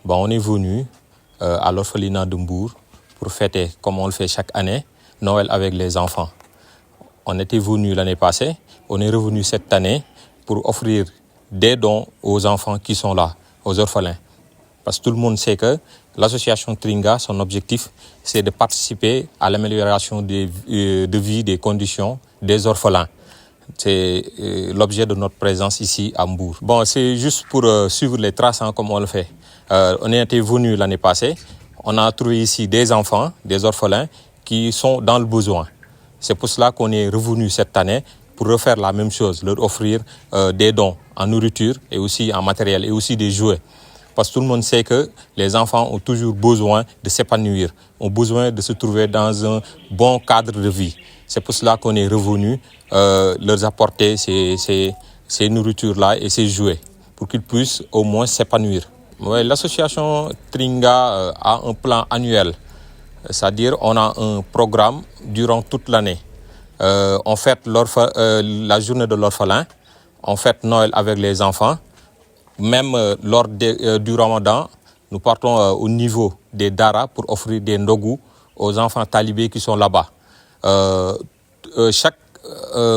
On est venu à l'orphelinat de Mbour pour fêter, comme on le fait chaque année, Noël avec les enfants. On était venu l'année passée, on est revenu cette année pour offrir des dons aux enfants qui sont là, aux orphelins. Parce que tout le monde sait que l'association Tringa, son objectif, c'est de participer à l'amélioration de vie, des conditions des orphelins. C'est l'objet de notre présence ici à Mbour. C'est juste pour suivre les traces, comme on le fait. On était venu l'année passée, on a trouvé ici des enfants, des orphelins, qui sont dans le besoin. C'est pour cela qu'on est revenu cette année pour refaire la même chose, leur offrir des dons en nourriture et aussi en matériel et aussi des jouets. Parce que tout le monde sait que les enfants ont toujours besoin de s'épanouir, ont besoin de se trouver dans un bon cadre de vie. C'est pour cela qu'on est revenu leur apporter ces nourritures-là et ces jouets pour qu'ils puissent au moins s'épanouir. L'association Tringa a un plan annuel, c'est-à-dire on a un programme durant toute l'année. On fête la journée de l'orphelin, on fête Noël avec les enfants. Même lors du Ramadan, nous partons au niveau des Dara pour offrir des ndogou aux enfants talibés qui sont là-bas. Chaque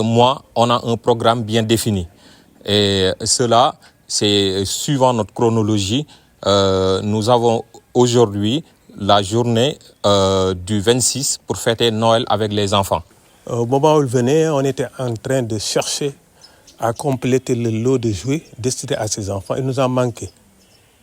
mois, on a un programme bien défini. Et cela, c'est suivant notre chronologie. Nous avons aujourd'hui la journée du 26 pour fêter Noël avec les enfants. Au moment où il venait, on était en train de chercher à compléter le lot de jouets destinés à ces enfants. Il nous a manqué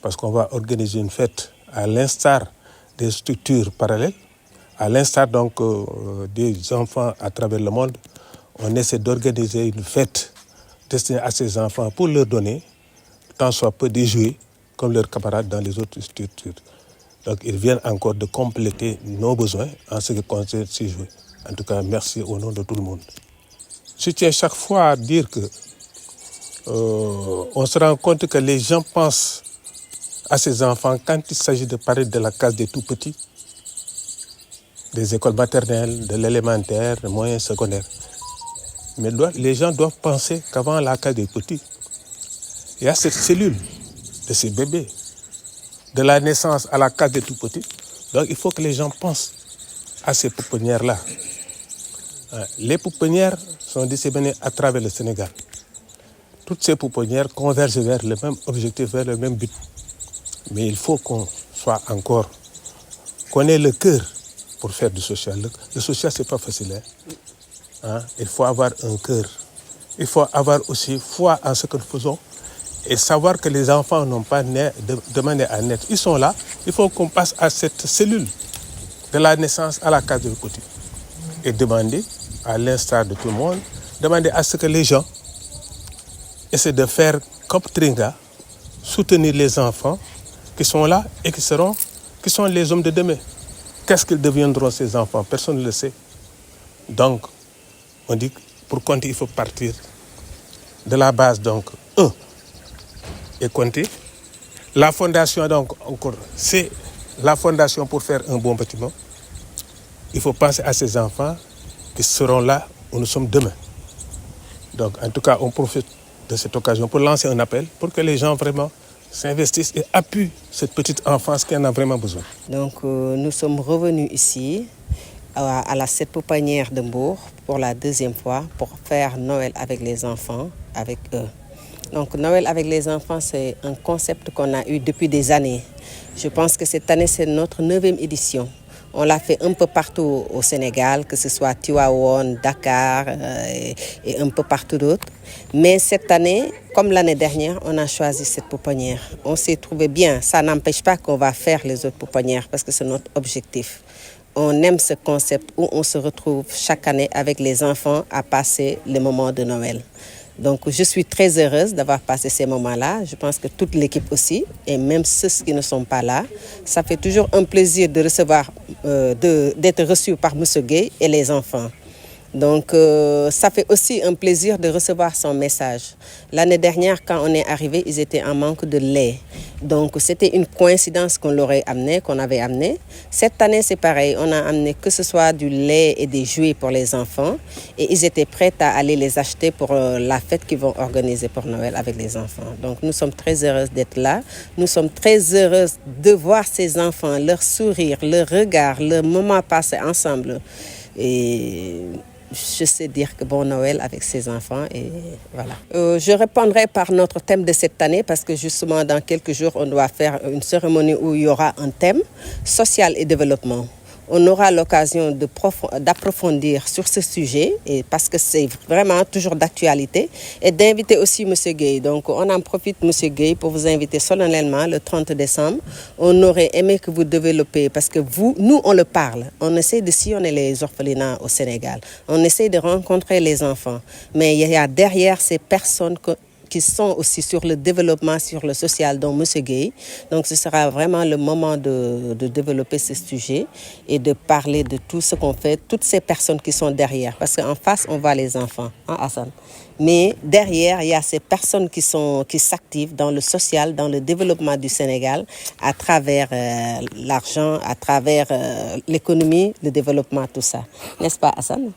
parce qu'on va organiser une fête à l'instar des structures parallèles, à l'instar donc des enfants à travers le monde. On essaie d'organiser une fête destinée à ces enfants pour leur donner, tant soit peu, des jouets comme leurs camarades dans les autres structures. Donc ils viennent encore de compléter nos besoins en ce qui concerne ces jouets. En tout cas, merci au nom de tout le monde. Je tiens chaque fois à dire que on se rend compte que les gens pensent à ces enfants quand il s'agit de parler de la case des tout-petits, des écoles maternelles, de l'élémentaire, des moyens secondaires. Mais les gens doivent penser qu'avant la case des petits, il y a cette cellule de ces bébés, de la naissance à la case des tout-petits. Donc il faut que les gens pensent à ces pouponnières-là. Les pouponnières sont disséminées à travers le Sénégal. Toutes ces pouponnières convergent vers le même objectif, vers le même but. Mais il faut qu'on ait le cœur pour faire du social. Le social, c'est pas facile. Il faut avoir un cœur. Il faut avoir aussi foi en ce que nous faisons et savoir que les enfants n'ont pas demandé à naître. Ils sont là. Il faut qu'on passe à cette cellule de la naissance à la case de petit et demander, à l'instar de tout le monde, demander à ce que les gens essaient de faire comme Tringa, soutenir les enfants qui sont là et qui sont les hommes de demain. Qu'est-ce qu'ils deviendront ces enfants? Personne ne le sait. Donc, on dit que pour compter, il faut partir de la base, donc, et compter. La fondation, donc, encore, c'est la fondation pour faire un bon bâtiment. Il faut penser à ces enfants qui seront là où nous sommes demain. Donc, en tout cas, on profite de cette occasion pour lancer un appel pour que les gens vraiment s'investissent et appuient cette petite enfance qui en a vraiment besoin. Donc, nous sommes revenus ici à la 7 pouponnière de Mbour pour la deuxième fois pour faire Noël avec les enfants, avec eux. Donc, Noël avec les enfants, c'est un concept qu'on a eu depuis des années. Je pense que cette année, c'est notre 9e édition. On l'a fait un peu partout au Sénégal, que ce soit Tivaouane, Dakar et un peu partout d'autres. Mais cette année, comme l'année dernière, on a choisi cette pouponnière. On s'est trouvé bien. Ça n'empêche pas qu'on va faire les autres pouponnières parce que c'est notre objectif. On aime ce concept où on se retrouve chaque année avec les enfants à passer le moment de Noël. Donc, je suis très heureuse d'avoir passé ces moments-là. Je pense que toute l'équipe aussi, et même ceux qui ne sont pas là, ça fait toujours un plaisir de recevoir, d'être reçu par M. Gueye et les enfants. Donc, ça fait aussi un plaisir de recevoir son message. L'année dernière, quand on est arrivé, ils étaient en manque de lait. Donc, c'était une coïncidence qu'on avait amené. Cette année, c'est pareil. On a amené que ce soit du lait et des jouets pour les enfants. Et ils étaient prêts à aller les acheter pour la fête qu'ils vont organiser pour Noël avec les enfants. Donc, nous sommes très heureuses d'être là. Nous sommes très heureuses de voir ces enfants, leur sourire, leur regard, leur moment passé ensemble. Et je sais dire que bon Noël avec ses enfants et voilà. Je répondrai par notre thème de cette année parce que justement dans quelques jours on doit faire une cérémonie où il y aura un thème social et développement. On aura l'occasion d'approfondir sur ce sujet et parce que c'est vraiment toujours d'actualité et d'inviter aussi M. Gueye. Donc on en profite M. Gueye pour vous inviter solennellement le 30 décembre. On aurait aimé que vous développiez parce que nous on le parle. On essaie de sillonner les orphelinats au Sénégal. On essaie de rencontrer les enfants. Mais il y a derrière ces personnes qui sont aussi sur le développement, sur le social, dont M. Gueye. Donc ce sera vraiment le moment de développer ce sujet et de parler de tout ce qu'on fait, toutes ces personnes qui sont derrière. Parce qu'en face, on voit les enfants, hein, Hassan. Mais derrière, il y a ces personnes qui s'activent dans le social, dans le développement du Sénégal, à travers l'argent, à travers l'économie, le développement, tout ça. N'est-ce pas, Hassan?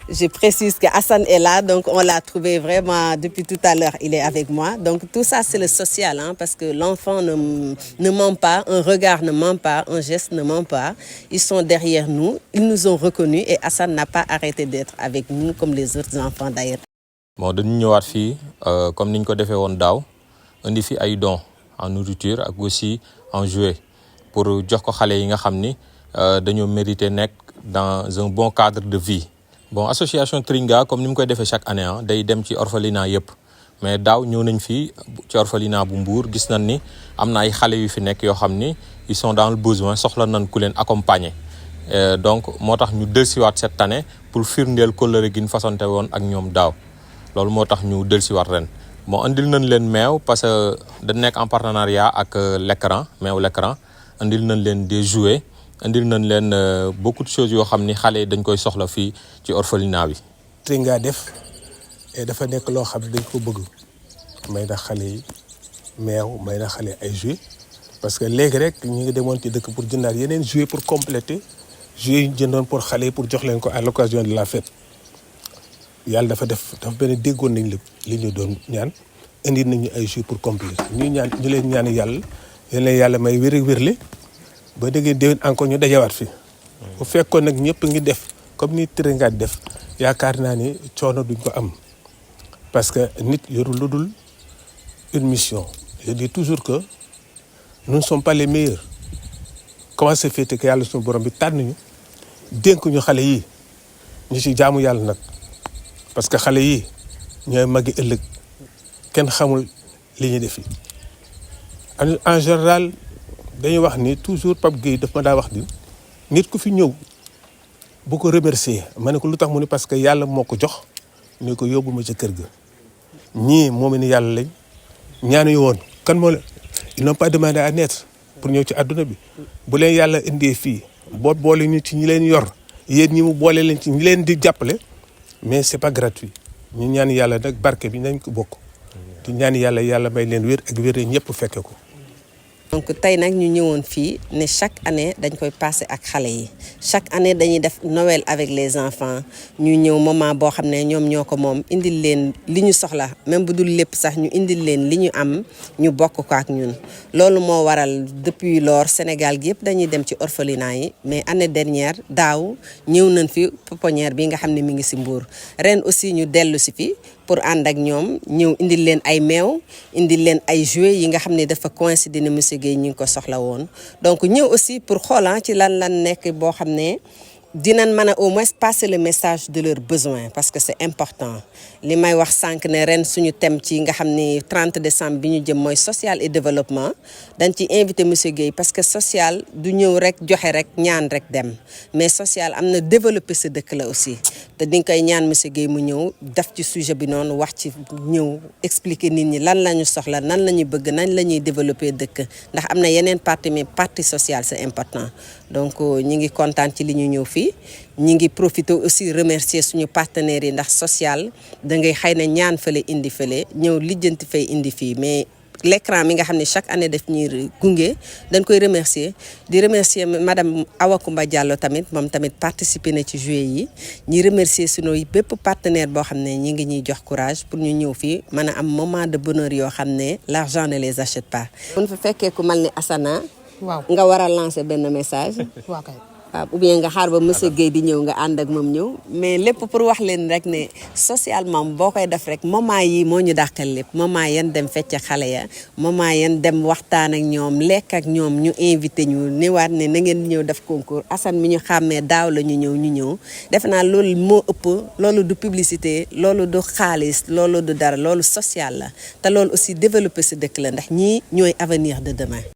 Je précise que Hassan est là, donc on l'a trouvé vraiment depuis tout à l'heure, il est avec moi. Donc tout ça c'est le social, hein, parce que l'enfant ne ment pas, un regard ne ment pas, un geste ne ment pas. Ils sont derrière nous, ils nous ont reconnus et Hassan n'a pas arrêté d'être avec nous comme les autres enfants d'ailleurs. Bon, dañu ñëwaat fii comme niñ ko defee woon daaw indi fi ay dons en nourriture ak aussi en jouets pour jox ko xale yi nga xam ni dañoo mérité nekk dans un bon cadre de vie. Bon, association Tringa comme ni mu koy defee chaque année day dem ci orphelinat yëpp mais daaw ñëw nañ fii ci orphelinat bu Mbour gis nañ ni am na ay xale yu fi nekk yoo xam ni ils sont dans le besoin soxla nañ ku leen accompagner donc moo tax ñu dellusiwaat cette année pour firndeel kóllëre gi ñu fasante woon ak ñoom daaw loolu moo tax ñu dellusiwaat ren. Bon, andil nañ leen meew parce que dañ nekk en partenariat ak l'écran meew l'écran andil nañ leen des jouets. Andil nañ leen beaucoup de choses yoo xam ni xale yi dañ koy soxla fii ci orphelinat bi. Tringa def et dafa nekk loo xam ne dañ ko bëgg may na xale yi meew may na xale ay jouets parce que léegi rek ñu ngi demoon ci dëkk pour jëndaat yeneen jouets pour compléter jouets yi ñu jëndoon pour xale yi pour jox leen ko à l'occasion de la fête. Yàlla dafa benn déggoon nañ lépp li ñu doon ñaan indi nañu ay jouets pour compléter ñu leen ñaan yàlla may wér-wérle ba déggee déwén encore ñu dajawaat fi bu fekkoon nag ñëpp ngi def comme ni Tringa def yaakaar naa ni coono duñ ko am parce que nit yorul lu dul une mission. Je dis toujours que nous ne sommes pas les meilleurs. Comment se fait que yàlla suñu borom bi tànn ñu dénk ñu xale yi ñu ci jaamu yàlla nag parce que xale yi ñooy magi ëllëg kenn xamul li ñuy def en général. dañuy wax ni toujours Pape Gueye daf ma daa wax ni nit ku fi ñëw bu ko remercier ma ne ko lu tax mu ni parce que yàlla moo ko jox ni ko yóbbu ma ca kër ga ñii moom ni yàlla lañ ñaanuñu woon kan moo la ils n'ont pas demandé à naître pour ñëw ci àdduna bi bu leen yàlla indee fii boole ñu ci ñi leen yor yéen ñi mu boole leen ci ñi leen di jàppale mais c'est pas gratuit ñu ñaan yàlla nag barke bi nañ ko bokk di ñaan yàlla may leen wér ak wér ñëpp fekke ko. Donc tey nag ñu ñëwoon fii ne chaque année dañ koy passer ak xale yi chaque année dañuy def Noël avec les enfants ñu ñëw moment boo xam ne ñoom ñoo ko moom indil leen li ñu soxla même bu dul lépp sax ñu indil leen li ñu am ñu bokk ko ak ñun. loolu moo waral depuis lors Sénégal gi yëpp dañuy dem ci orphelinat yi mais année dernière daaw ñëw nañ fi pouponnière bi nga xam ne mi ngi ci Mbour ren aussi ñu dellu si fi pour ànd ak ñoom ñëw indil leen ay meew indil leen ay jouets yi nga xam ne dafa coïncider ne monsieur Gueye ñu ngi ko soxla woon donc ñëw aussi pour xoolan ci lan nekk boo xam ne dinañ mën a au moins passer le message de leurs besoins parce que c'est important li may wax sànq ne ren suñu thème ci nga xam ni 30 décembre bi ñu jëm mooy social et développement dañ ci invité monsieur Gueye parce que social du ñëw rek joxe rek ñaan rek dem mais social am na développer sa dëkk la aussi te di nga koy ñaan monsieur Guèye mu ñëw def ci sujet bi noonu wax ci ñëw expliquer nit ñi lan la ñu soxla nan la ñuy bëgg nañ la ñuy développer dëkk ndax am na yeneen partie mais partie sociale c'est important donc ñi ngi kontaan ci li ñu ñëw fii ñi ngi profiter aussi remercier suñu partenaires yi ndax social da ngay xëy na ñaan fële indi fële ñëw lijjanti fay indi fii mais l'écran mi nga xam ne chaque année def ñuy gunge dañ koy remercier di remercier madame Awa Koumba Diallo tamit moom tamit participer na ci juillet yi ñi remercier sunu bépp partenaire boo xam ne ñi ngi ñuy jox courage pour ñu ñëw fii mën a am moment de bonheur yoo xam ne l'argent ne les achète pas. bu fa fekkee ku mel ni Asana. waaw nga war a lancer benn message. waaw kay. waaw ou bien nga xaar ba monsieur Guèye di ñëw nga ànd ak moom ñëw mais lépp pour wax leen rek ne socialement boo koy def rek moment yi moo ñu dàqal lépp moment yan dem fecc xale ya moment yan dem waxtaan ak ñoom lekk ak ñoom ñu invité ñu newaat ne na ngeen ñëw def concours Assane mi ñu xàmmee daaw la ñu ñëw def naa loolu moo ëpp loolu du publicité loolu du xaalis loolu du dara loolu social la te loolu aussi développer sa dëkk la ndax ñii ñooy avenir de demain.